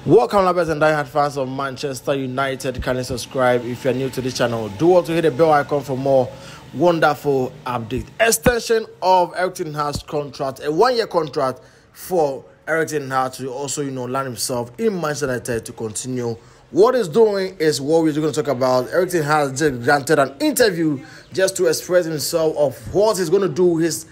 Welcome, lovers and diehard fans of Manchester United. Kindly subscribe if you're new to this channel. Do also hit the bell icon for more wonderful updates. Extension of Erik ten Hag's contract, a one-year contract for Erik ten Hag to also, land himself in Manchester United to continue. What he's doing is what we're going to talk about. Erik ten Hag just granted an interview just to express himself of what he's going to do, his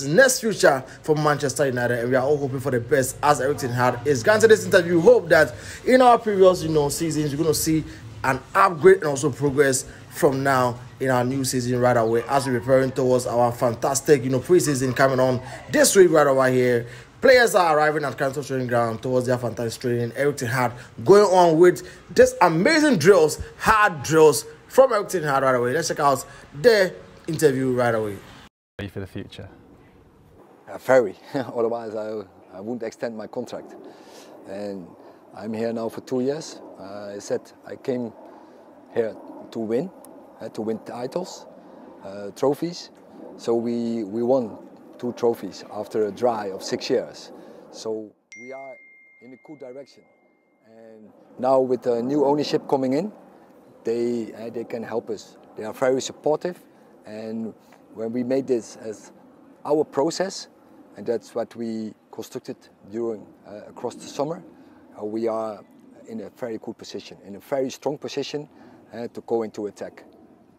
next future for Manchester United, and we are all hoping for the best as Erik ten Hag is granted this interview. Hope that in our previous seasons we're going to see an upgrade and also progress from now in our new season right away as we're preparing towards our fantastic preseason coming on this week right over here. Players are arriving at Canton training ground towards their fantastic training. Erik ten Hag going on with this amazing drills, hard drills from Erik ten Hag right away. Let's check out the interview right away. Ready for the future? Very. Otherwise, I wouldn't extend my contract. And I'm here now for 2 years. I said I came here to win titles, trophies. So we won 2 trophies after a dry of 6 years. So we are in a good direction. And now with the new ownership coming in, they can help us. They are very supportive. And when we made this as our process, and that's what we constructed during across the summer, we are in a very good position, in a very strong position to go into attack.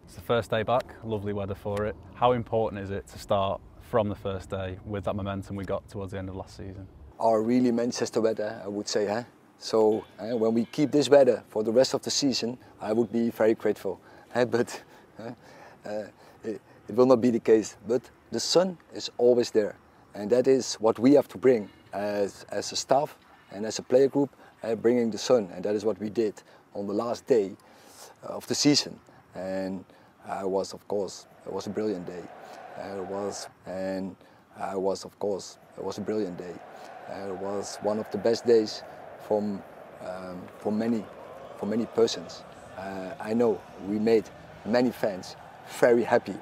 It's the first day back, lovely weather for it. How important is it to start from the first day with that momentum we got towards the end of last season? Our really Manchester weather, I would say. So when we keep this weather for the rest of the season, I would be very grateful. But it will not be the case. But the sun is always there. And that is what we have to bring as a staff and as a player group, bringing the sun. And that is what we did on the last day of the season. And it was a brilliant day. It was a brilliant day. It was one of the best days for many persons. I know we made many fans very happy,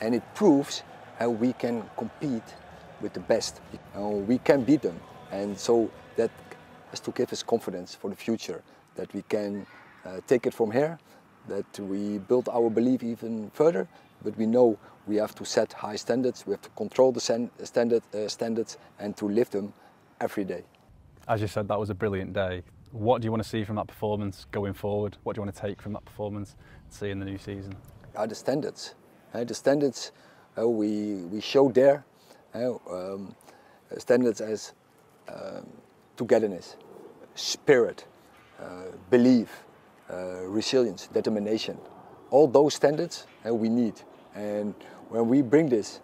and it proves how we can compete with the best. We can beat them, and so that has to give us confidence for the future that we can take it from here, that we build our belief even further. But we know we have to set high standards, we have to control the standards and to lift them every day. As you said, that was a brilliant day. What do you want to see from that performance going forward? What do you want to take from that performance and see in the new season? The standards. The standards we showed there. Standards as togetherness, spirit, belief, resilience, determination. All those standards we need. And when we bring this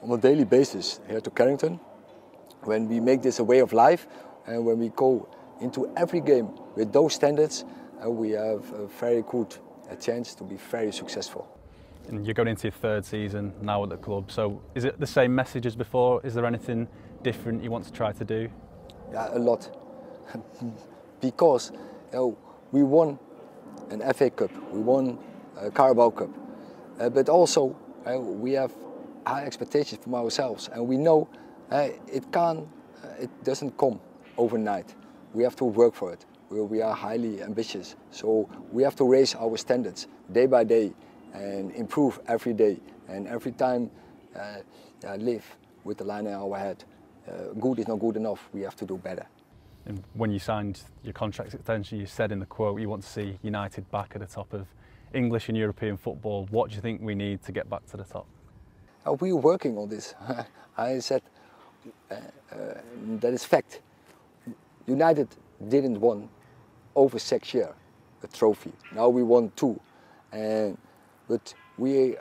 on a daily basis here to Carrington, when we make this a way of life, and when we go into every game with those standards, we have a very good chance to be very successful. And you're going into your 3rd season now at the club, so is it the same message as before? Is there anything different you want to try to do? Yeah, a lot. Because we won an FA Cup, we won a Carabao Cup, but also we have high expectations from ourselves, and we know it doesn't come overnight. We have to work for it. We are highly ambitious, so we have to raise our standards day by day and improve every day, and every time live with the line in our head. Good is not good enough, we have to do better. And when you signed your contract extension, you said in the quote you want to see United back at the top of English and European football. What do you think we need to get back to the top? We're working on this. I said that is fact. United didn't won over 6 years a trophy. Now we won 2, but we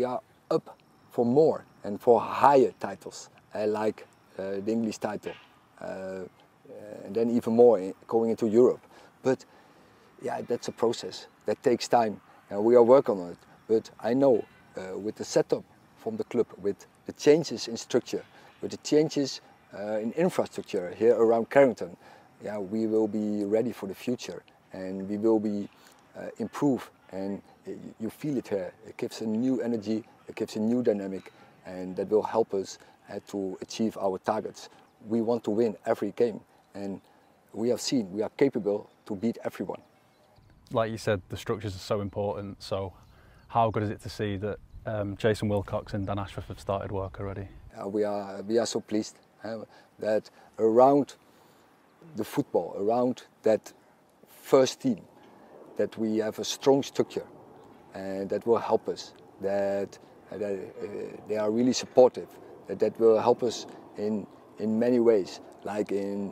are up for more and for higher titles, like the English title, and then even more going into Europe. But yeah, that's a process that takes time, and we are working on it. But I know with the setup from the club, with the changes in structure, with the changes in infrastructure here around Carrington, yeah, we will be ready for the future, and we will be improve. And you feel it here. It gives a new energy, it gives a new dynamic, and that will help us to achieve our targets. We want to win every game, and we have seen we are capable to beat everyone. Like you said, the structures are so important. So how good is it to see that Jason Wilcox and Dan Ashworth have started work already? We are so pleased that around the football, around that first team, that we have a strong structure, and that will help us. That they are really supportive. That will help us in many ways, like in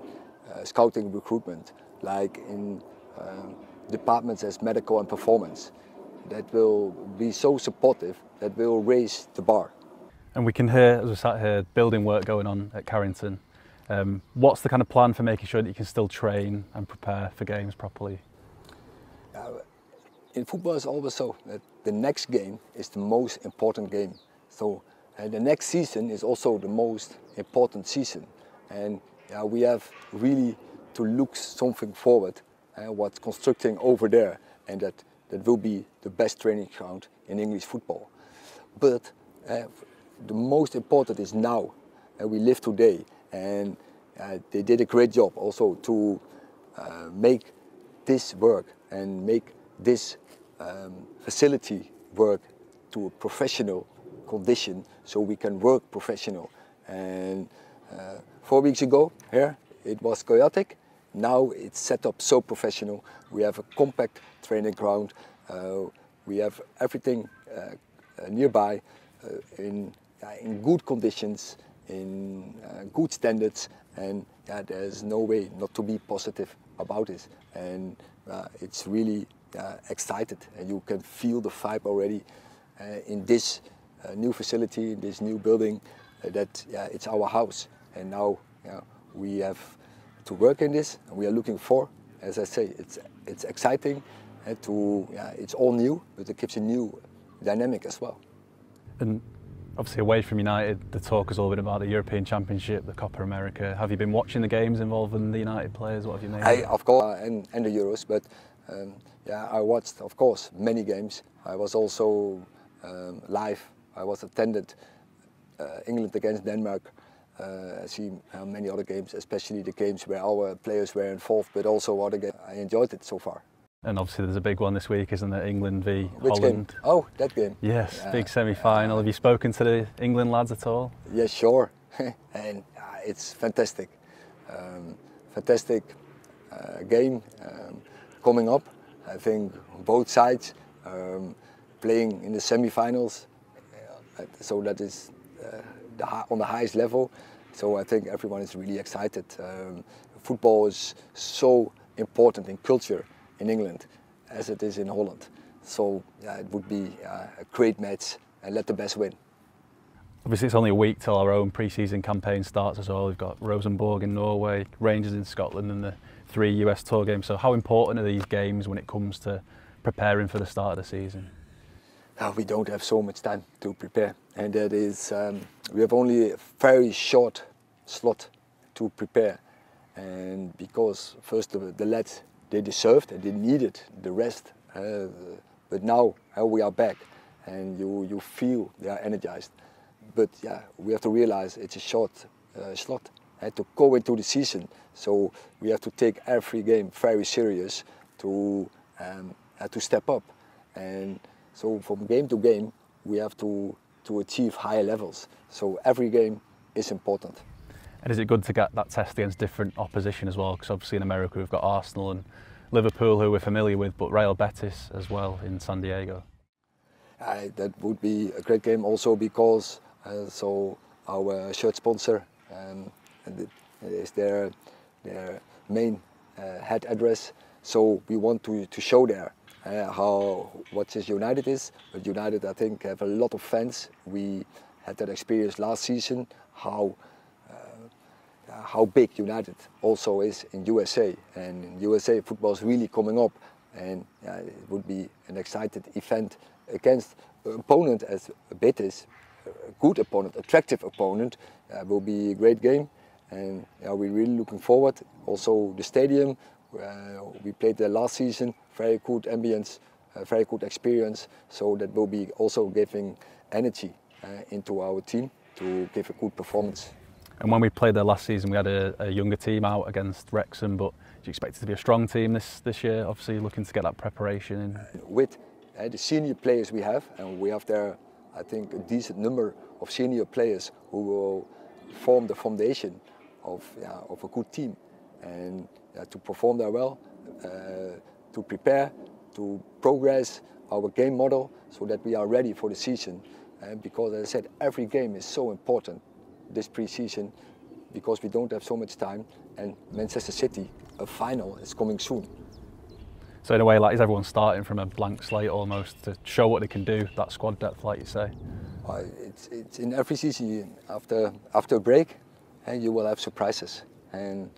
scouting, recruitment, like in departments as medical and performance. That will be so supportive. That will raise the bar. And we can hear, as we sat here, building work going on at Carrington. What's the kind of plan for making sure that you can still train and prepare for games properly? In football, it's always so that the next game is the most important game. So the next season is also the most important season. And we have really to look something forward, what's constructing over there, and that will be the best training ground in English football. But the most important is now. We live today, and they did a great job also to make this work and make this facility work to a professional condition, so we can work professional. And 4 weeks ago here it was chaotic. Now it's set up so professional. We have a compact training ground. We have everything nearby in good conditions, in good standards, and there's no way not to be positive about this. And it's really excited, and you can feel the vibe already in this new facility, in this new building, that it's our house. And now we have to work in this, and we are looking for, as I say, it's exciting, it's all new, but it gives a new dynamic as well. And obviously away from United, the talk has all been about the European Championship, the Copa America. Have you been watching the games involving the United players? What have you made? Of course, and the Euros, but I watched, of course, many games. I was also live. I was attended England against Denmark. I see many other games, especially the games where our players were involved, but also other games. I enjoyed it so far. And obviously there's a big one this week, isn't there? England v Which Holland. Game? Oh, that game. Yes, big semi-final. Have you spoken to the England lads at all? Yes, sure. And it's fantastic. Fantastic game coming up. I think both sides playing in the semi-finals, so that is on the highest level. So I think everyone is really excited. Football is so important in culture in England as it is in Holland. So it would be a great match, and let the best win. Obviously it's only a week till our own pre-season campaign starts as well. We've got Rosenborg in Norway, Rangers in Scotland, and the 3 US tour games. So how important are these games when it comes to preparing for the start of the season? We don't have so much time to prepare, and that is we have only a very short slot to prepare. And because first the lads, they deserved and they needed the rest, but now we are back, and you feel they are energized. But we have to realize it's a short slot to go into the season. So we have to take every game very serious to step up. And so from game to game, we have to achieve higher levels. So every game is important. And is it good to get that test against different opposition as well? Because obviously in America we've got Arsenal and Liverpool, who we're familiar with, but Real Betis as well in San Diego. That would be a great game also because so our shirt sponsor is their main head address. So we want to show there what United is. But United, I think, have a lot of fans. We had that experience last season, how big United also is in USA. And in USA, football is really coming up. And it would be an excited event against an opponent as Betis, a good opponent, attractive opponent. Will be a great game. And we're really looking forward. Also the stadium, we played there last season, very good ambience, very good experience. So that will be also giving energy into our team to give a good performance. And when we played there last season, we had a younger team out against Wrexham, but you expect it to be a strong team this year? Obviously, looking to get that preparation in. With the senior players we have, and we have there, I think, a decent number of senior players who will form the foundation of a good team, and to perform there well, to prepare, to progress our game model so that we are ready for the season. Because, as I said, every game is so important this pre-season, because we don't have so much time, and Manchester City, a final, is coming soon. So in a way, like, is everyone starting from a blank slate almost to show what they can do, that squad depth, like you say? It's in every season, after a break, and you will have surprises. And